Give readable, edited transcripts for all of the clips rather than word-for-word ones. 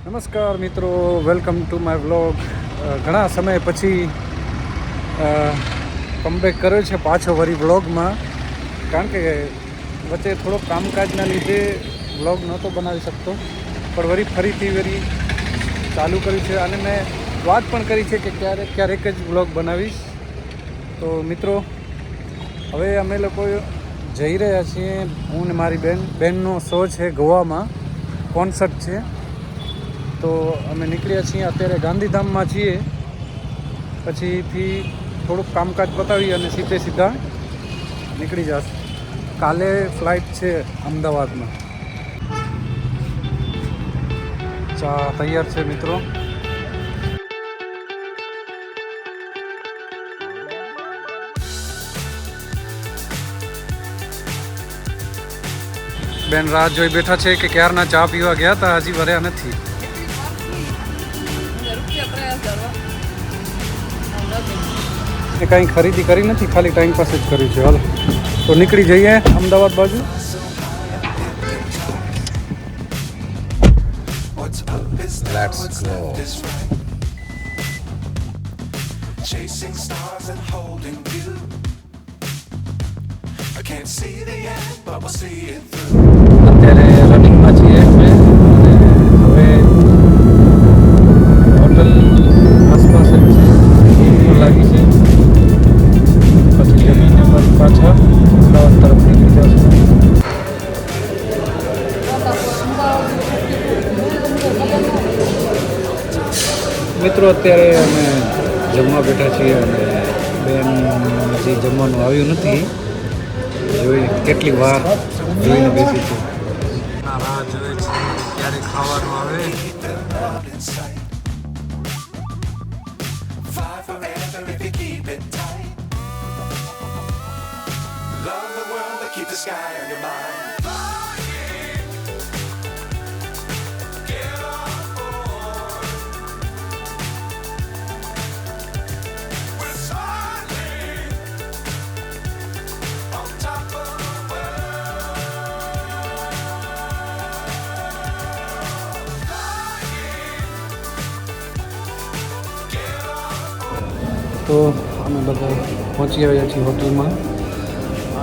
નમસ્કાર મિત્રો, welcome to my vlog. ઘણા સમય પછી કમબેક કર્યો છે પાછો વરી વ્લોગમાં, કારણ કે વચ્ચે થોડોક કામકાજના લીધે વ્લોગ નહોતો બનાવી શકતો, પણ ફરીથી ચાલુ કર્યું છે અને મેં વાત પણ કરી છે કે ક્યારેક જ વ્લોગ બનાવીશ. તો મિત્રો, હવે અમે લોકો જઈ રહ્યા છીએ. હું ને મારી બહેનનો શો છે ગોવામાં, કોન્સર્ટ છે. તો અમે નીકળ્યા છીએ, અત્યારે ગાંધીધામમાં છીએ. પછીથી થોડુંક કામકાજ પતાવી અને સીધા નીકળી જશે. કાલે ફ્લાઇટ છે અમદાવાદમાં. ચા તૈયાર છે મિત્રો. બેન રાહ જોઈ બેઠા છે કે ક્યારના ચા પીવા ગયા હતા, હજી વર્યા નથી. કંઈ ખરીદી કરી નથી, ખાલી ટાઈમ પાસ જ કર્યું છે. હાલો તો નીકળી જઈએ અમદાવાદ બાજુ. Let's go. Chasing stars and holding you. I can't see the end, but we'll see it through. અત્યારે રનિંગમાં છીએ અમે, અને હવે હોટલ આસપાસ જ ભૂખ લાગી છે. પછી જમીને પાછા અમદાવાદ તરફ નીકળી જશે. મિત્રો, અત્યારે અમે જમવા બેઠા છીએ અને બેન હજી જમવાનું આવ્યું નથી. જોઈ કેટલી વાર જોઈને બેસી છે. રાહ જોવે છે ક્યારે ખાવાનું આવે. તો અમે બધા પહોંચી આવ્યા છીએ હોટલમાં,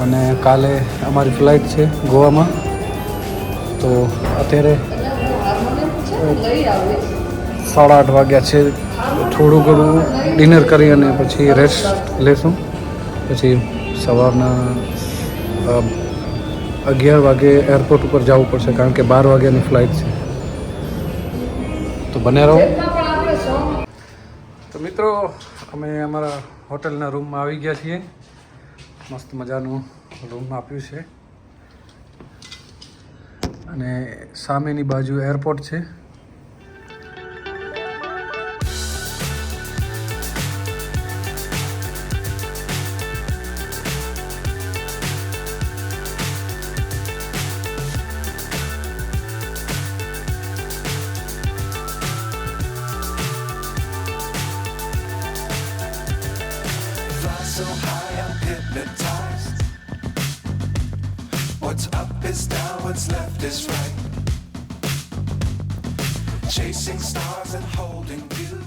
અને કાલે અમારી ફ્લાઇટ છે ગોવામાં. તો અત્યારે 8:30 વાગ્યા છે. થોડું ઘણું ડિનર કરી અને પછી રેસ્ટ લેશું. પછી સવારના 11 વાગે એરપોર્ટ ઉપર જવું પડશે, કારણ કે 12 વાગ્યાની ફ્લાઇટ છે. તો બને રહો. તો મિત્રો, અમે અમારા હોટલના રૂમમાં આવી ગયા છીએ. મસ્ત મજાનું રૂમ આપ્યું છે, અને સામેની બાજુ એરપોર્ટ છે. So high I'm hypnotized. What's up is down, what's left is right. Chasing stars and holding you.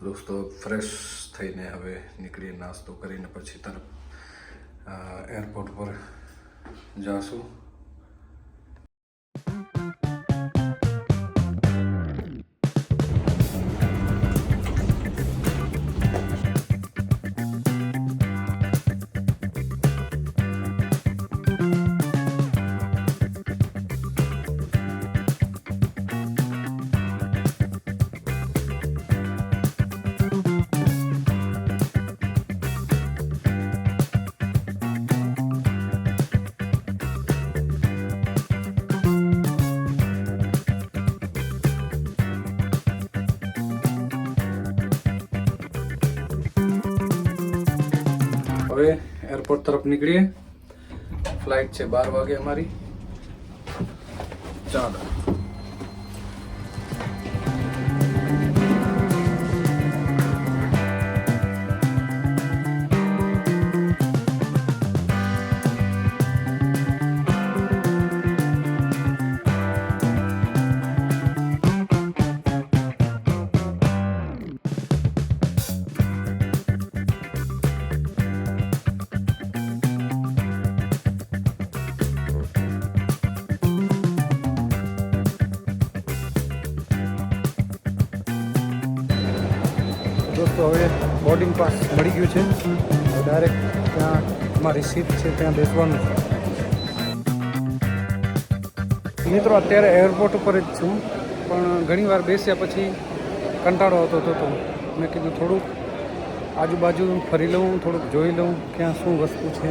દોસ્તો, ફ્રેશ થઈને હવે નીકળીએ, નાસ્તો કરીને પછી તરફ એરપોર્ટ પર જાશું. હવે એરપોર્ટ તરફ નીકળીએ. ફ્લાઇટ છે 12 વાગે અમારી. ચાલો. તો હવે બોર્ડિંગ પાસ મળી ગયું છે. ડાયરેક્ટ ત્યાં અમારી સીટ છે ત્યાં બેસવાનું છે. મિત્રો અત્યારે એરપોર્ટ ઉપર જ છું, પણ ઘણીવાર બેસ્યા પછી કંટાળો આવતો હતો. મેં કીધું થોડુંક આજુબાજુ ફરી લઉં, થોડુંક જોઈ લઉં ક્યાં શું વસ્તુ છે.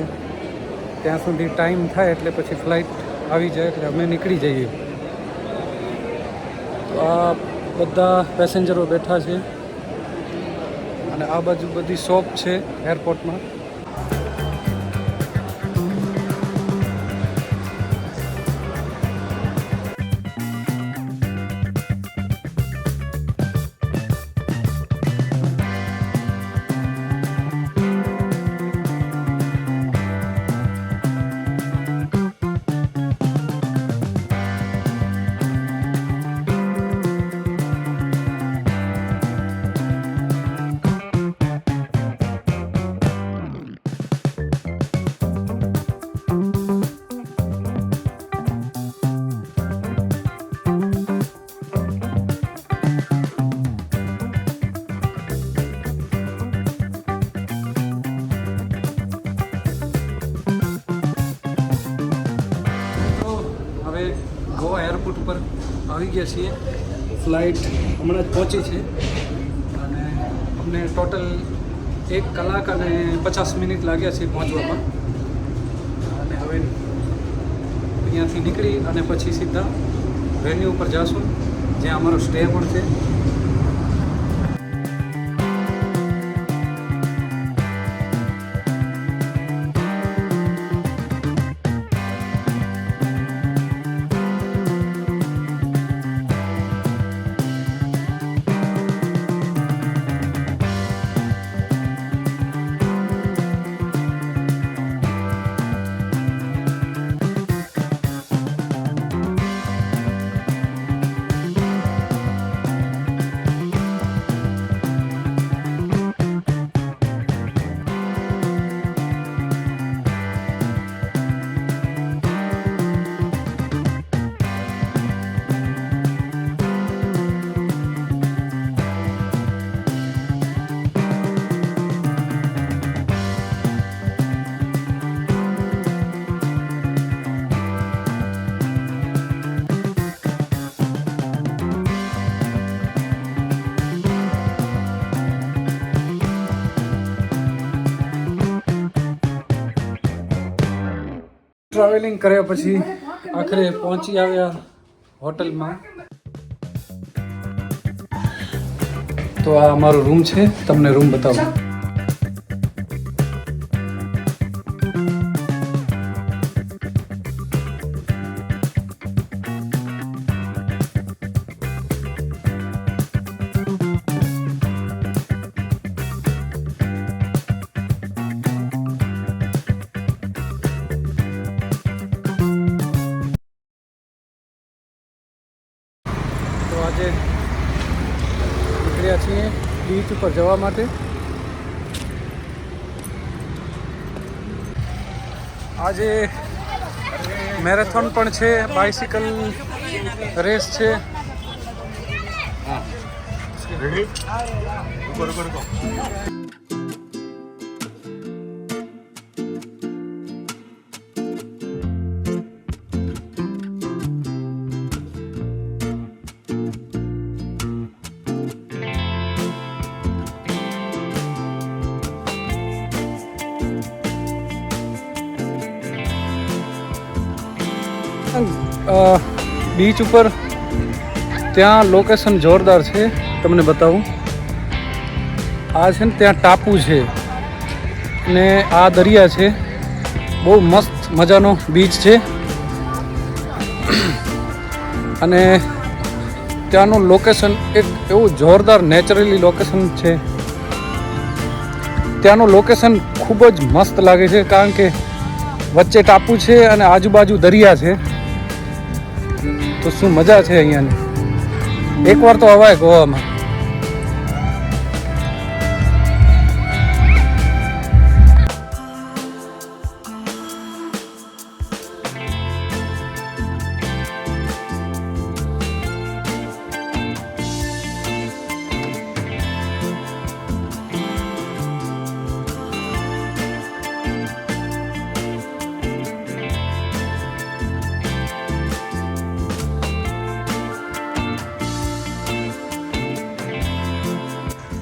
ત્યાં સુધી ટાઈમ થાય એટલે પછી ફ્લાઇટ આવી જાય એટલે અમે નીકળી જઈએ. તો આ બધા પેસેન્જરો બેઠા છે અને આ બાજુ બધી શોપ છે એરપોર્ટમાં. ગોવા એરપોર્ટ ઉપર આવી ગયા છીએ. ફ્લાઇટ હમણાં જ પહોંચી છે અને અમને ટોટલ 1 કલાક અને 50 મિનિટ લાગ્યા છે પહોંચવામાં. અને હવે અહીંયાથી નીકળી અને પછી સીધા વેન્યુ ઉપર જઈશું જ્યાં અમારો સ્ટે પણ છે. ટ્રાવેલિંગ કર્યા પછી આખરે પહોંચી આવ્યા હોટલમાં. તો આ અમારો રૂમ છે, તમને રૂમ બતાવું. તો આજે નીકળ્યા છીએ બીચ ઉપર જવા માટે. આજે મેરેથોન પણ છે, બાઇસિકલ રેસ છે. બીચ ઉપર ત્યાં લોકેશન જોરદાર છે, તમને બતાવું. આ છે ને ત્યાં ટાપુ છે ને આ દરિયા છે. બહુ મસ્ત મજાનો બીચ છે અને ત્યાંનું લોકેશન એક એવું જોરદાર નેચરલી લોકેશન છે. ત્યાંનું લોકેશન ખૂબ જ મસ્ત લાગે છે કારણ કે વચ્ચે ટાપુ છે અને આજુબાજુ દરિયા છે. તો શું મજા છે અહીંયાની. એકવાર તો અવાય ગોવામાં.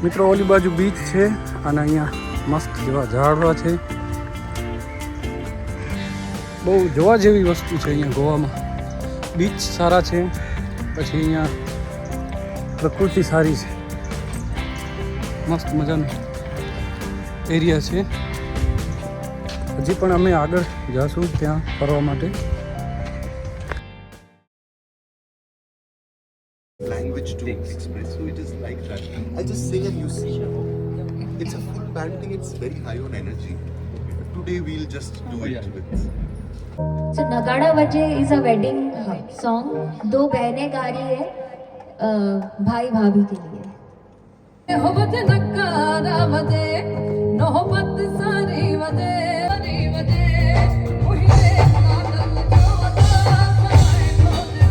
મિત્રો ઓલી બાજુ બીચ છે અને અહીંયા મસ્ત જેવા ઝાડવા છે. બહુ જોવા જેવી વસ્તુ છે અહીંયા ગોવામાં. બીચ સારા છે, પછી અહીંયા પ્રકૃતિ સારી છે, મસ્ત મજાનો એરિયા છે. હજી પણ અમે આગળ જઈશું ત્યાં ફરવા માટે. Language to express, so it is like that. I just sing and you see. It's a full band thing, it's very high on energy. Today we'll just do it with. So नगाड़ा बजे is a wedding song. दो बहनें गा रही है भाई भाभी के लिए. होबत नगाड़ा बजे नौबत सारी बजे सारी बजे उहिले आनंद जोता सारे खोज बजे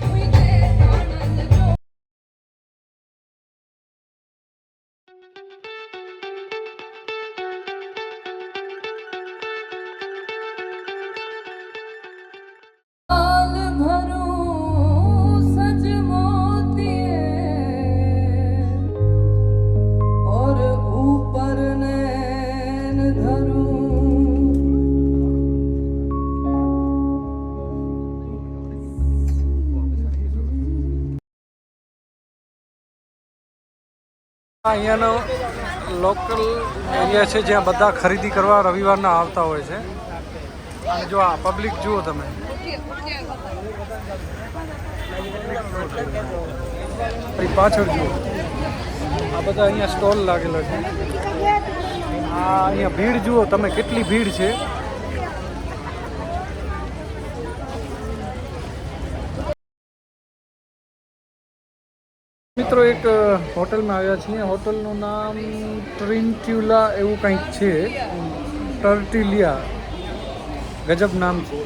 उहिले आनंद जो आल भरूं सज मोतिए और ऊपर नैन धरूं. અહીંયાનો લોકલ એરિયા છે જ્યાં બધા ખરીદી કરવા રવિવારના આવતા હોય છે. અને જો આ પબ્લિક જુઓ તમે, પાછળ જુઓ, આ બધા અહીંયા સ્ટોલ લાગેલા છે. આ અહીંયા ભીડ જુઓ તમે, કેટલી ભીડ છે. મિત્રો એક હોટલમાં આવ્યા છીએ. હોટલનું નામ ટ્રિન્ટ્યુલા એવું કંઈક છે, ટર્ટિલિયા, ગજબ નામ છે.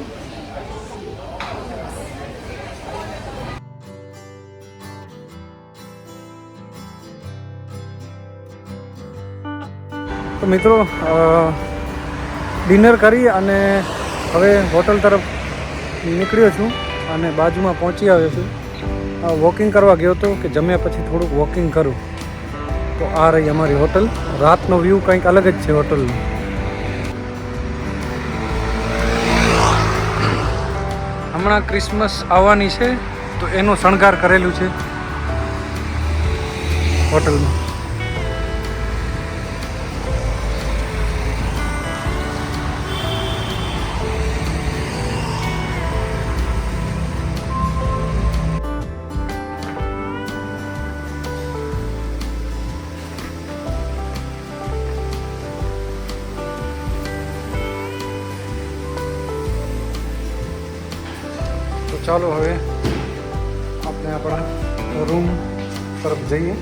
તો મિત્રો ડિનર કરી અને હવે હોટલ તરફ નીકળ્યો છું અને બાજુમાં પહોંચી આવ્યો છું. વોકિંગ કરવા ગયો હતો કે જમ્યા પછી થોડુંક વોકિંગ કરું. તો આ રહી અમારી હોટલ. રાતનો વ્યૂ કંઈક અલગ જ છે હોટલનો. હમણાં ક્રિસમસ આવવાની છે તો એનું શણગાર કરેલું છે હોટલમાં. ચાલો હવે આપણે આપણા રૂમ તરફ જઈએ.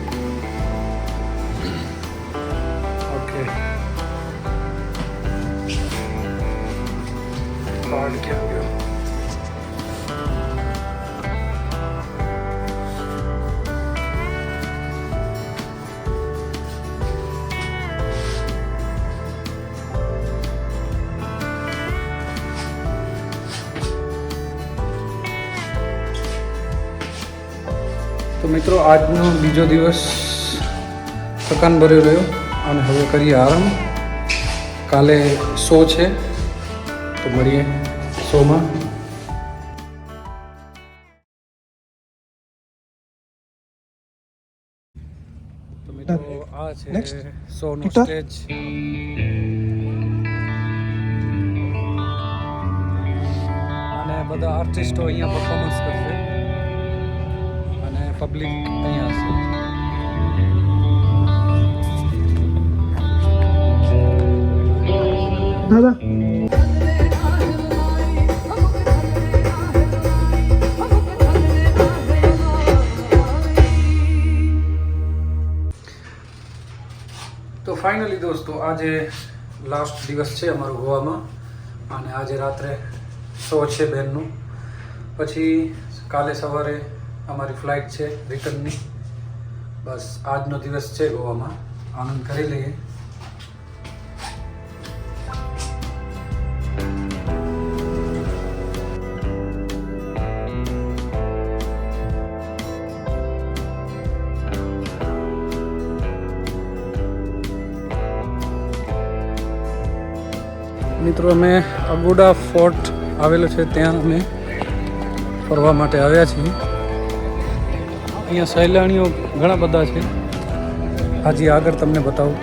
ઓકે, કાર્ડ ક્યાં ગયો? તો મિત્રો આજનો બીજો દિવસ થકાન ભર્યો રહ્યો અને હવે કરીએ આરામ. કાલે શો છે તો મળીએ શોમાં. તો મિત્રો આ છે શોનો સ્ટેજ. અને બધા આર્ટિસ્ટો અહીંયા પરફોર્મન્સ કરશે અને પબ્લિક અહીંયા હશે. दादा તો ફાઇનલી દોસ્તો આજે લાસ્ટ દિવસ છે અમારો ગોવામાં અને આજે રાત્રે શો છે બેનનું. પછી કાલે સવારે અમારી ફ્લાઇટ છે રિટર્નની. બસ આજનો દિવસ છે ગોવામાં, આનંદ કરી લઈએ. મિત્રો અમે અગોડા ફોર્ટ આવેલો છે ત્યાં અમે ફરવા માટે આવ્યા છીએ. અહીંયા સહેલાણીઓ ઘણા બધા છે. હાજી આગળ તમને બતાવું.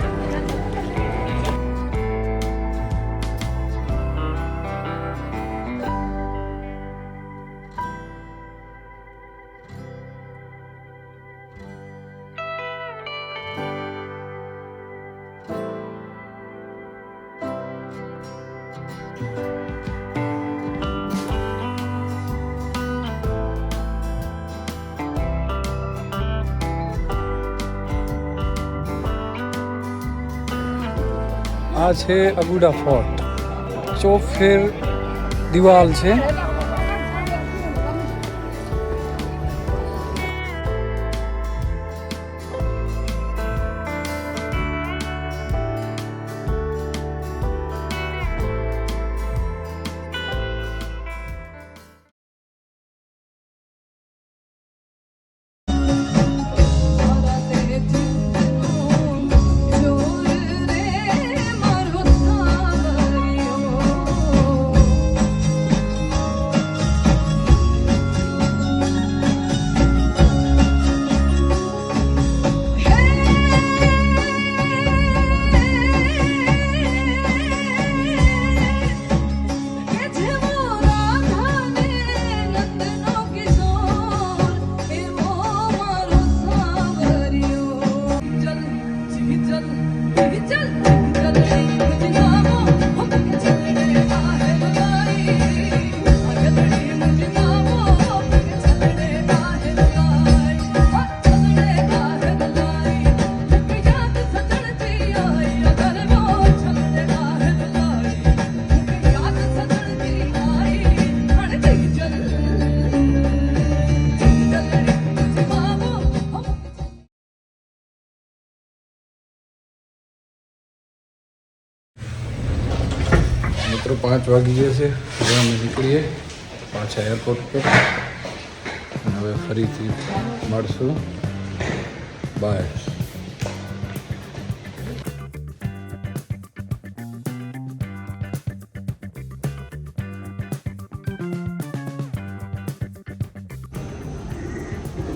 આ છે અગુડા ફોર્ટ. ચોફેર દિવાલ છે. મિત્રો 5 વાગી ગયા છે. હવે અમે નીકળીએ પાછા એરપોર્ટ પર. અને હવે ફરીથી મળશું. બાય.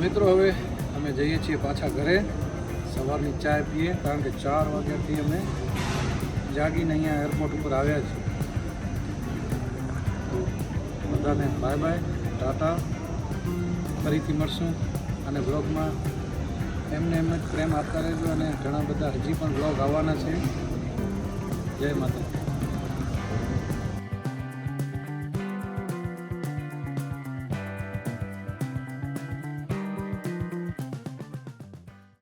મિત્રો હવે અમે જઈએ છીએ પાછા ઘરે. સવારની ચાય પીએ કારણ કે 4 વાગ્યાથી અમે જાગીને અહીંયા એરપોર્ટ ઉપર આવ્યા છીએ. બધાને બાય બાય, ટાટા. ફરીથી મળશું અને બ્લોગમાં એમને એમ જ પ્રેમ આપતા રહેજો. અને ઘણા બધા હજી પણ બ્લોગ આવવાના છે. જય માતા.